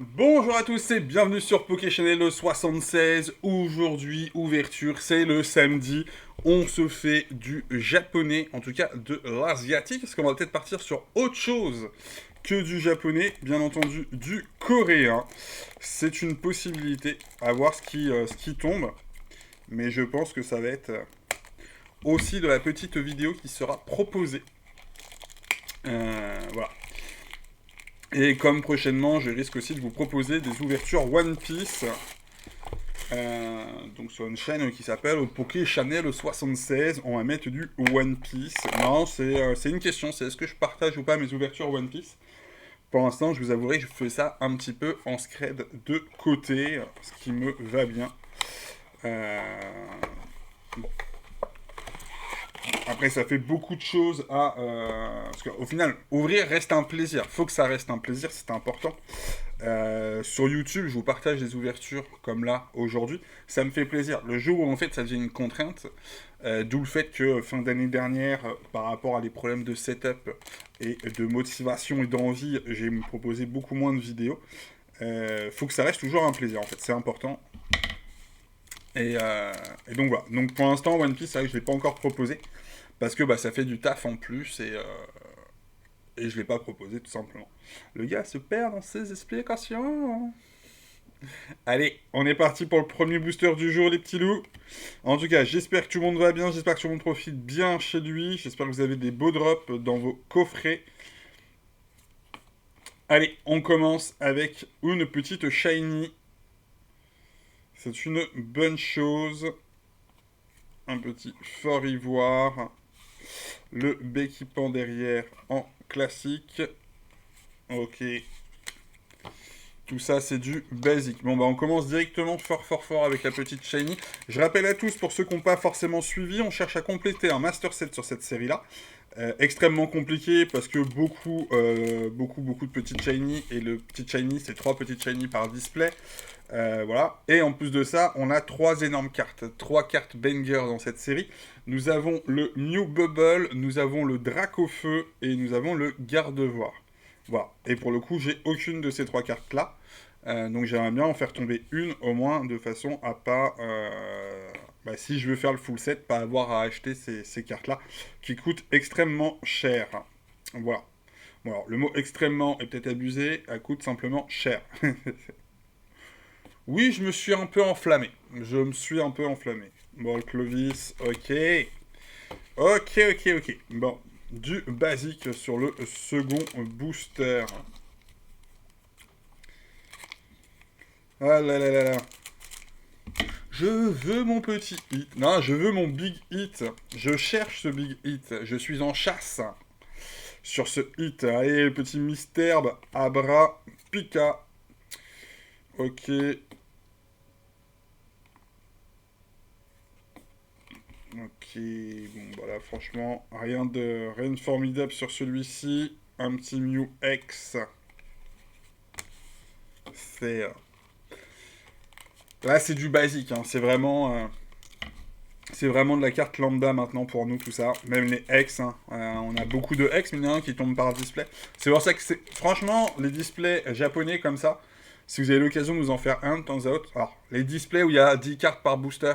Bonjour à tous et bienvenue sur PokéChannel 76. Aujourd'hui, ouverture, c'est le samedi. On se fait du japonais, en tout cas de l'asiatique, parce qu'on va peut-être partir sur autre chose que du japonais, bien entendu du coréen. C'est une possibilité à voir ce qui tombe, mais je pense que ça va être aussi de la petite vidéo qui sera proposée. Voilà. Et comme prochainement, je risque aussi de vous proposer des ouvertures One Piece. Donc sur une chaîne qui s'appelle Poké Channel 76, on va mettre du One Piece. Non, c'est une question, c'est est-ce que je partage ou pas mes ouvertures One Piece. Pour l'instant, je vous avouerai que je fais ça un petit peu en scred de côté, ce qui me va bien. Euh, bon. Après, ça fait beaucoup de choses à... parce qu'au final, ouvrir reste un plaisir. Faut que ça reste un plaisir, c'est important. Sur YouTube, je vous partage des ouvertures comme là, aujourd'hui. Ça me fait plaisir. Le jour où en fait ça devient une contrainte, d'où le fait que fin d'année dernière, par rapport à des problèmes de setup et de motivation et d'envie, j'ai proposé beaucoup moins de vidéos. Faut que ça reste toujours un plaisir en fait, c'est important. Et, euh, et donc voilà. Donc pour l'instant, One Piece, c'est vrai que je l'ai pas encore proposé parce que bah, ça fait du taf en plus et je l'ai pas proposé tout simplement. Le gars se perd dans ses explications. Allez, on est parti pour le premier booster du jour, les petits loups. En tout cas, j'espère que tout le monde va bien, j'espère que tout le monde profite bien chez lui, j'espère que vous avez des beaux drops dans vos coffrets. Allez, on commence avec une petite shiny. C'est une bonne chose. Un petit fort ivoire. Le béquipant derrière en classique. Ok. Tout ça, c'est du basique. Bon, bah, on commence directement fort avec la petite shiny. Je rappelle à tous, pour ceux qui n'ont pas forcément suivi, on cherche à compléter un Master Set sur cette série-là. Extrêmement compliqué parce que beaucoup de petites shiny. Et le petit shiny, c'est 3 petites shiny par display. Voilà. Et en plus de ça, on a 3 énormes cartes. 3 cartes banger dans cette série. Nous avons le New Bubble, nous avons le Dracofeu et nous avons le Gardevoir. Voilà. Et pour le coup, j'ai aucune de ces 3 cartes-là. Donc j'aimerais bien en faire tomber une au moins de façon à pas, bah, si je veux faire le full set, pas avoir à acheter ces cartes-là qui coûtent extrêmement cher. Voilà. Bon, alors, le mot extrêmement est peut-être abusé, elle coûte simplement cher. Oui, je me suis un peu enflammé. Je me suis un peu enflammé. Bon, le Clovis, ok. Ok. Bon, du basique sur le second booster. Ah là là là là. Je veux mon petit hit. Non, je veux mon big hit. Je cherche ce big hit. Je suis en chasse sur ce hit. Allez, le petit Misterbe, Abra, Pika. Ok. Ok. Bon, voilà, franchement, rien de formidable sur celui-ci. Un petit Mew X. C'est. Là, c'est du basique. Hein. C'est vraiment de la carte lambda maintenant pour nous, tout ça. Même les X, hein. On a beaucoup de X, mais il y en a un qui tombe par display. C'est pour ça que c'est. Franchement, les displays japonais comme ça, si vous avez l'occasion de nous en faire un de temps à autre. Alors, les displays où il y a 10 cartes par booster,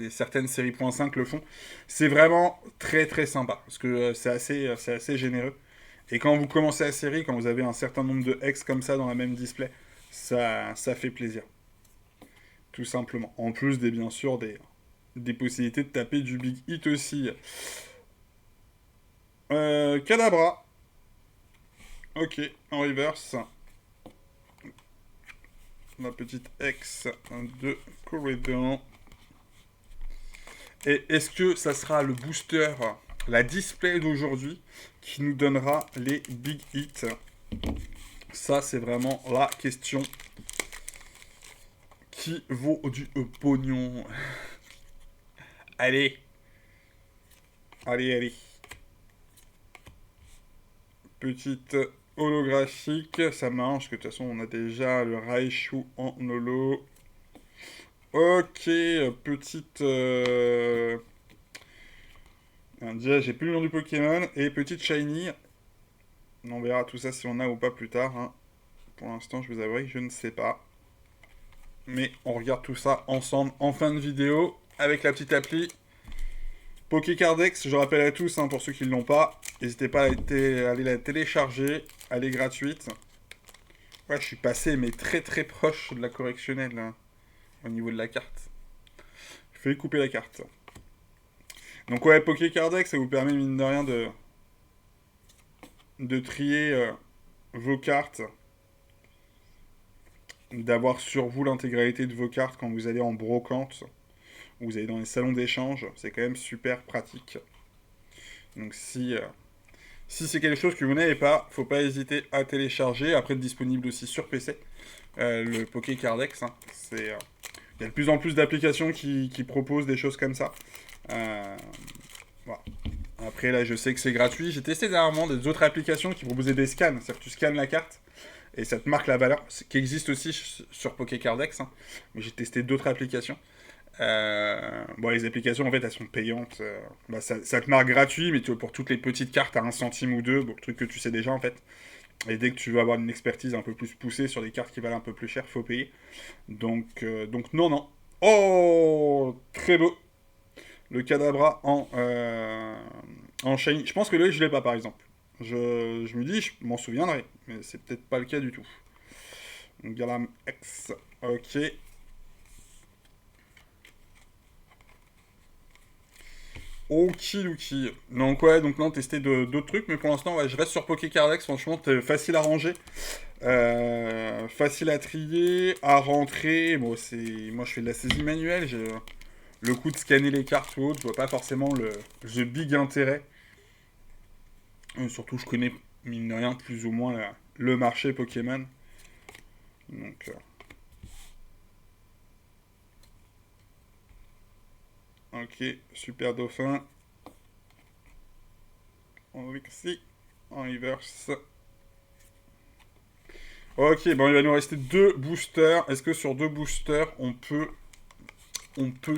certaines séries .5 le font. C'est vraiment très sympa. Parce que c'est assez généreux. Et quand vous commencez la série, quand vous avez un certain nombre de X comme ça dans la même display, ça fait plaisir. Tout simplement. En plus bien sûr des possibilités de taper du big hit aussi. Kadabra. Ok, en reverse. La petite X de Corridon. Et est-ce que ça sera le booster, la display d'aujourd'hui, qui nous donnera les big hits? Ça, c'est vraiment la question qui vaut du pognon. Allez, allez. Petite holographique, ça marche, que de toute façon on a déjà le Raichu en holo. Ok, petite... déjà j'ai plus le nom du Pokémon, et petite Shiny. On verra tout ça si on a ou pas plus tard. Hein. Pour l'instant, je vous avouerai que je ne sais pas. Mais on regarde tout ça ensemble en fin de vidéo avec la petite appli Pokécardex. Je rappelle à tous, hein, pour ceux qui ne l'ont pas, n'hésitez pas à aller la télécharger. Elle est gratuite. Ouais, je suis passé, mais très très proche de la correctionnelle, là, au niveau de la carte. Je vais couper la carte. Donc ouais, Pokécardex, ça vous permet, mine de rien, de trier vos cartes, d'avoir sur vous l'intégralité de vos cartes quand vous allez en brocante, ou vous allez dans les salons d'échange. C'est quand même super pratique. Donc si c'est quelque chose que vous n'avez pas, faut pas hésiter à télécharger. Après, disponible aussi sur PC, le Pokécardex. Hein. Il y a de plus en plus d'applications qui proposent des choses comme ça. Voilà. Après, là, je sais que c'est gratuit. J'ai testé dernièrement des autres applications qui proposaient des scans. C'est-à-dire que tu scannes la carte et ça te marque la valeur, qui existe aussi sur Pokécardex. Hein. Mais j'ai testé d'autres applications. Bon, les applications, en fait, elles sont payantes. Ça te marque gratuit, mais pour toutes les petites cartes à 1 centime ou 2, bon, le truc que tu sais déjà, en fait. Et dès que tu veux avoir une expertise un peu plus poussée sur des cartes qui valent un peu plus cher, faut payer. Donc non. Oh, très beau. Le Kadabra en shiny. Je pense que là, je l'ai pas, par exemple. Je me dis, je m'en souviendrai. Mais c'est peut-être pas le cas du tout. Donc, Galam X. Ok. Okidoki. Donc ouais, donc non, tester d'autres trucs, mais pour l'instant, ouais, je reste sur Pokécardex. Franchement, c'est facile à ranger. Facile à trier, à rentrer. Bon, moi, je fais de la saisie manuelle. J'ai le coup de scanner les cartes ou autre, je vois pas forcément le big intérêt. Surtout, je connais, mine de rien, plus ou moins le marché Pokémon. Donc, ok, super dauphin. En Wixie, en reverse. Ok, bon, il va nous rester 2 boosters. Est-ce que sur 2 boosters, on peut,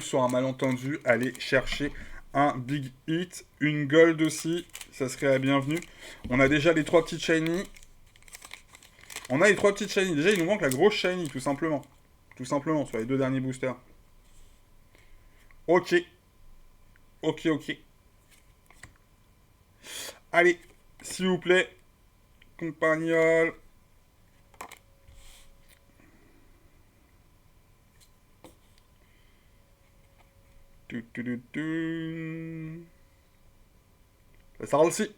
sur un malentendu, aller chercher un big hit, une gold aussi, ça serait la bienvenue. On a déjà les 3 petites shiny. On a les 3 petites shiny. Déjà, il nous manque la grosse shiny, tout simplement. Tout simplement, sur les 2 derniers boosters. Ok. Ok. Allez, s'il vous plaît. Compagnol. Ça sera aussi.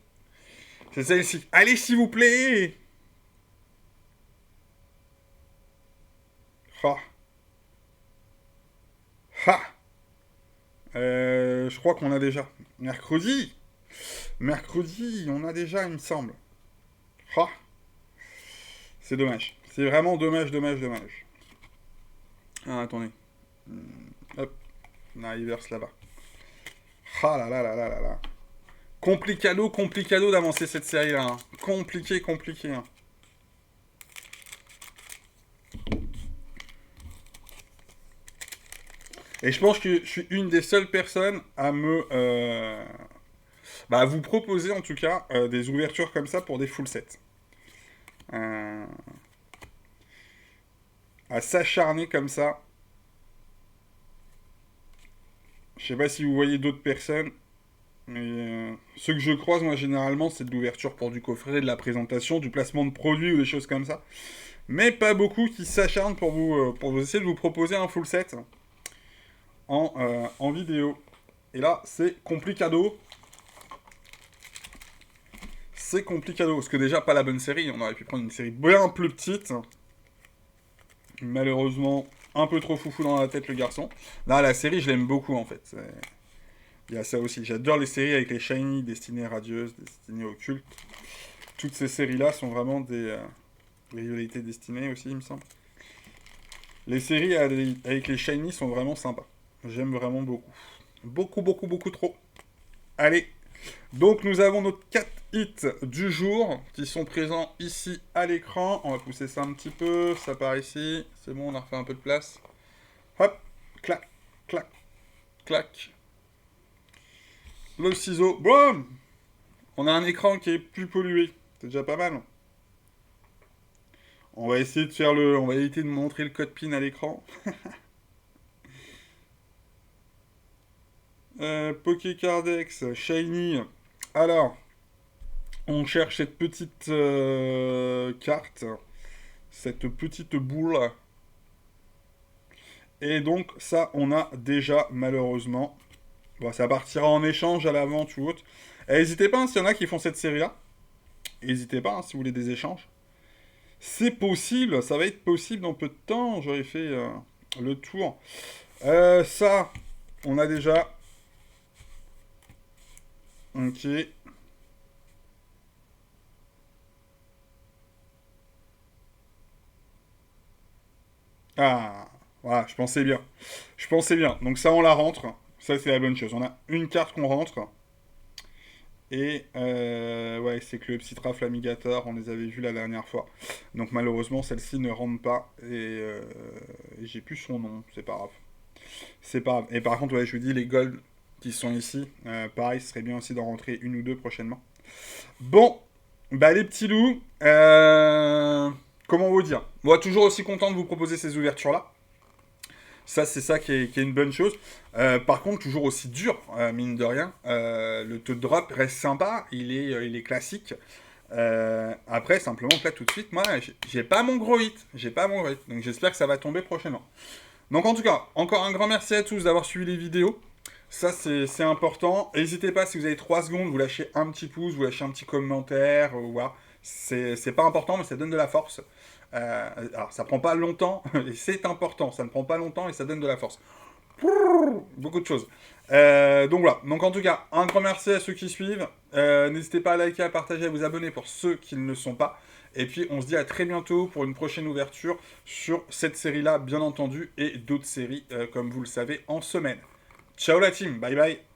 C'est celle-ci. Allez, s'il vous plaît. Ha. Ha. Je crois qu'on a déjà. Mercredi, on a déjà, il me semble. Ha. C'est dommage. C'est vraiment dommage. Ah, attendez. Hop. On a Ivers là-bas. Ah là. Complicado d'avancer cette série-là. Hein. Compliqué. Hein. Et je pense que je suis une des seules personnes à à vous proposer en tout cas des ouvertures comme ça pour des full sets. À s'acharner comme ça. Je sais pas si vous voyez d'autres personnes, mais ceux que je croise, moi, généralement, c'est de l'ouverture pour du coffret, de la présentation, du placement de produits ou des choses comme ça. Mais pas beaucoup qui s'acharnent pour vous essayer de vous proposer un full set en vidéo. Et là, c'est complicado. Parce que déjà, pas la bonne série. On aurait pu prendre une série bien plus petite. Malheureusement, un peu trop foufou dans la tête, le garçon. Là, la série, je l'aime beaucoup, en fait. Il y a ça aussi. J'adore les séries avec les shiny, destinées radieuses, destinées occultes. Toutes ces séries-là sont vraiment des rivalités destinées aussi, il me semble. Les séries avec les shiny sont vraiment sympas. J'aime vraiment beaucoup. Beaucoup trop. Allez. Donc, nous avons nos 4 hits du jour qui sont présents ici à l'écran. On va pousser ça un petit peu. Ça part ici. C'est bon, on a refait un peu de place. Hop. Clac. Le ciseau. Boum. On a un écran qui est plus pollué. C'est déjà pas mal. On va essayer de faire le... On va éviter de montrer le code PIN à l'écran. Pokécardex, Shiny. Alors, on cherche cette petite carte. Cette petite boule. Et donc, ça, on a déjà, malheureusement. Bon, ça partira en échange à la vente ou autre. N'hésitez pas, hein, s'il y en a qui font cette série-là. N'hésitez pas, hein, si vous voulez des échanges. C'est possible, ça va être possible dans peu de temps. J'aurais fait le tour. Ça, on a déjà. Ok. Ah, voilà, je pensais bien. Je pensais bien. Donc ça, on la rentre. Ça, c'est la bonne chose. On a une carte qu'on rentre. Et ouais, c'est que le Psytra Flamigator, on les avait vus la dernière fois. Donc malheureusement, celle-ci ne rentre pas. Et j'ai plus son nom, c'est pas grave. C'est pas grave. Et par contre, ouais, je vous dis, les golds qui sont ici, pareil, ce serait bien aussi d'en rentrer une ou deux prochainement. Bon, bah les petits loups, comment vous dire? Moi, toujours aussi content de vous proposer ces ouvertures-là. Ça, c'est ça qui est une bonne chose. Par contre, toujours aussi dur, mine de rien. Le taux de drop reste sympa, il est classique. Après, simplement, que là, tout de suite, moi, j'ai pas mon gros hit. J'ai pas mon gros hit. Donc, j'espère que ça va tomber prochainement. Donc, en tout cas, encore un grand merci à tous d'avoir suivi les vidéos. Ça, c'est important. N'hésitez pas, si vous avez 3 secondes, vous lâchez un petit pouce, vous lâchez un petit commentaire. Voilà. C'est pas important, mais ça donne de la force. Alors, ça prend pas longtemps, et c'est important. Ça ne prend pas longtemps et ça donne de la force. Beaucoup de choses. Donc voilà. Donc en tout cas, un grand merci à ceux qui suivent. N'hésitez pas à liker, à partager, à vous abonner pour ceux qui ne le sont pas. Et puis on se dit à très bientôt pour une prochaine ouverture sur cette série-là, bien entendu, et d'autres séries, comme vous le savez, en semaine. Ciao la team, bye bye.